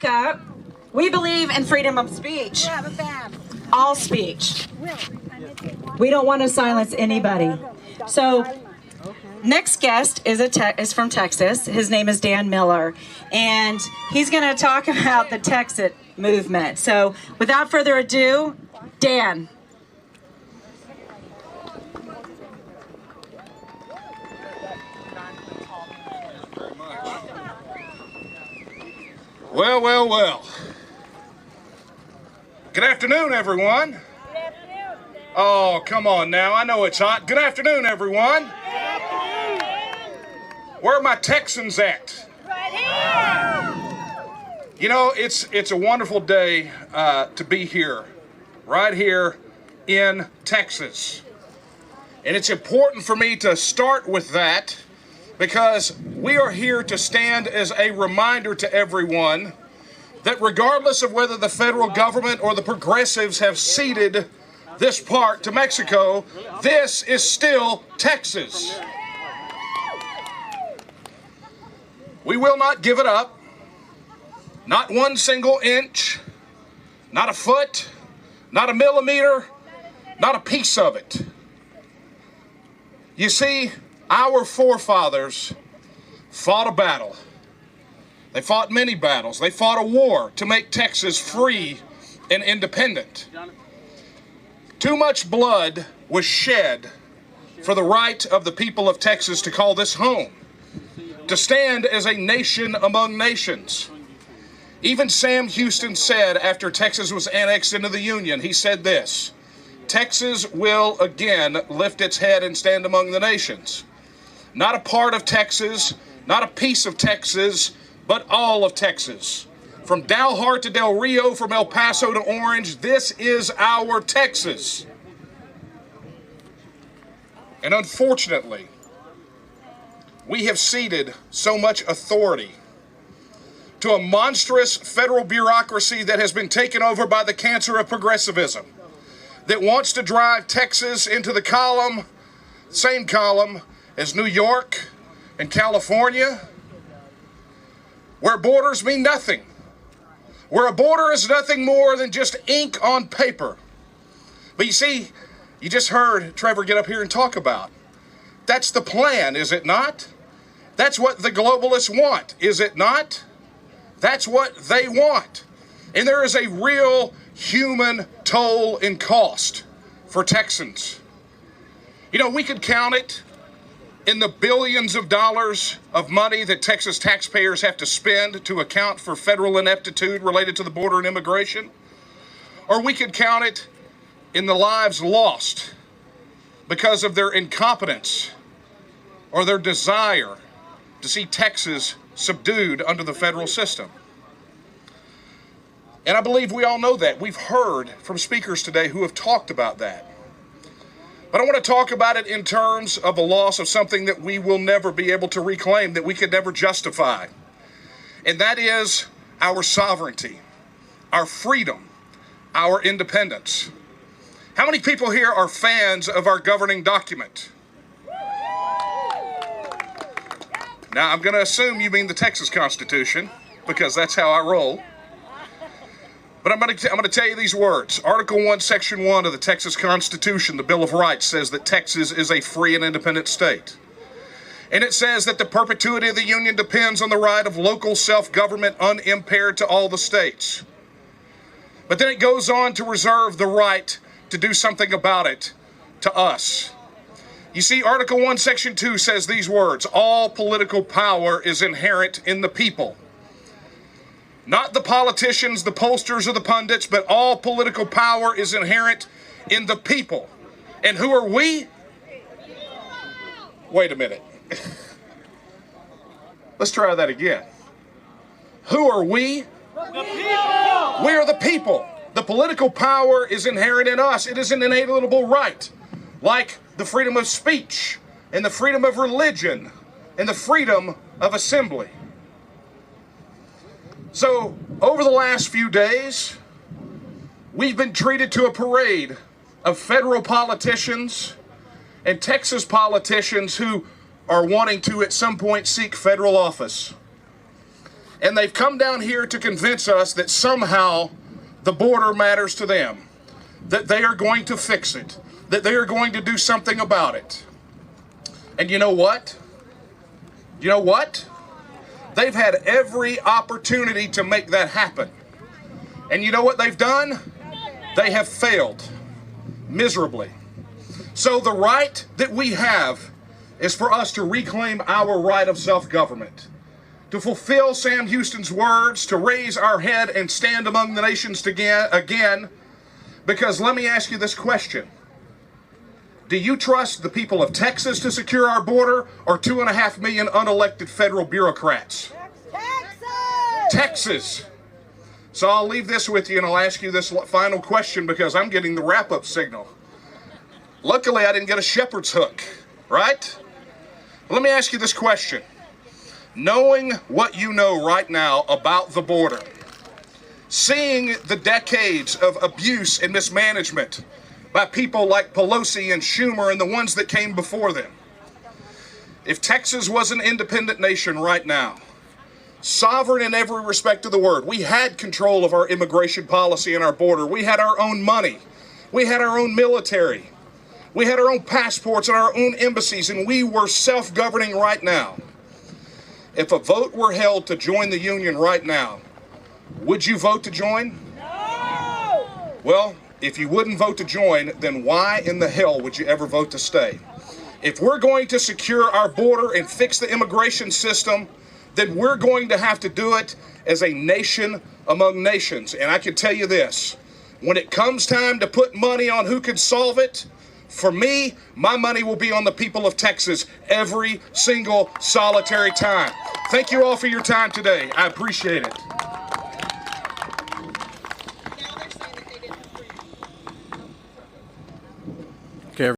America, we believe in freedom of speech. All speech. We don't want to silence anybody. So, next guest is from Texas. His name is Dan Miller, and he's going to talk about the Texas movement. So, without further ado, Dan. Well, well, well. Good afternoon, everyone. Good afternoon. Oh, come on now. I know it's hot. Good afternoon, everyone. Good afternoon. Where are my Texans at? Right here. You know, it's a wonderful day to be here, right here in Texas. And it's important for me to start with that because we are here to stand as a reminder to everyone that regardless of whether the federal government or the progressives have ceded this part to Mexico, this is still Texas. We will not give it up. Not one single inch, not a foot, not a millimeter, not a piece of it. You see, our forefathers fought a battle. They fought many battles. They fought a war to make Texas free and independent. Too much blood was shed for the right of the people of Texas to call this home, to stand as a nation among nations. Even Sam Houston said after Texas was annexed into the Union, he said this: Texas will again lift its head and stand among the nations. Not a part of Texas, not a piece of Texas, but all of Texas. From Dalhart to Del Rio, from El Paso to Orange, this is our Texas. And unfortunately, we have ceded so much authority to a monstrous federal bureaucracy that has been taken over by the cancer of progressivism, that wants to drive Texas into the same column as New York and California, where borders mean nothing, where a border is nothing more than just ink on paper. But you see, you just heard Trevor get up here and talk about. That's the plan, is it not? That's what the globalists want, is it not? That's what they want. And there is a real human toll and cost for Texans. You know, we could count it in the billions of dollars of money that Texas taxpayers have to spend to account for federal ineptitude related to the border and immigration. Or we could count it in the lives lost because of their incompetence or their desire to see Texas subdued under the federal system. And I believe we all know that. We've heard from speakers today who have talked about that. But I want to talk about it in terms of a loss of something that we will never be able to reclaim, that we could never justify. And that is our sovereignty, our freedom, our independence. How many people here are fans of our governing document? Now, I'm going to assume you mean the Texas Constitution, because that's how I roll. But I'm going to tell you these words. Article 1, Section 1 of the Texas Constitution, the Bill of Rights, says that Texas is a free and independent state. And it says that the perpetuity of the Union depends on the right of local self-government unimpaired to all the states. But then it goes on to reserve the right to do something about it to us. You see, Article 1, Section 2 says these words: all political power is inherent in the people. Not the politicians, the pollsters, or the pundits, but all political power is inherent in the people. And who are we? Wait a minute. Let's try that again. Who are we? The people. We are the people. The political power is inherent in us. It is an inalienable right, like the freedom of speech, and the freedom of religion, and the freedom of assembly. So, over the last few days, we've been treated to a parade of federal politicians and Texas politicians who are wanting to at some point seek federal office. And they've come down here to convince us that somehow the border matters to them, that they are going to fix it, that they are going to do something about it. And you know what? You know what? They've had every opportunity to make that happen. And you know what they've done? They have failed miserably. So the right that we have is for us to reclaim our right of self-government, to fulfill Sam Houston's words, to raise our head and stand among the nations again. Because let me ask you this question. Do you trust the people of Texas to secure our border, or 2.5 million unelected federal bureaucrats? Texas! So I'll leave this with you and I'll ask you this final question because I'm getting the wrap-up signal. Luckily, I didn't get a shepherd's hook, right? Let me ask you this question. Knowing what you know right now about the border, seeing the decades of abuse and mismanagement by people like Pelosi and Schumer and the ones that came before them, if Texas was an independent nation right now, sovereign in every respect of the word, we had control of our immigration policy and our border, we had our own money, we had our own military, we had our own passports and our own embassies, and we were self-governing right now. If a vote were held to join the Union right now, would you vote to join? No! Well, if you wouldn't vote to join, then why in the hell would you ever vote to stay? If we're going to secure our border and fix the immigration system, then we're going to have to do it as a nation among nations. And I can tell you this, when it comes time to put money on who can solve it, for me, my money will be on the people of Texas every single solitary time. Thank you all for your time today. I appreciate it.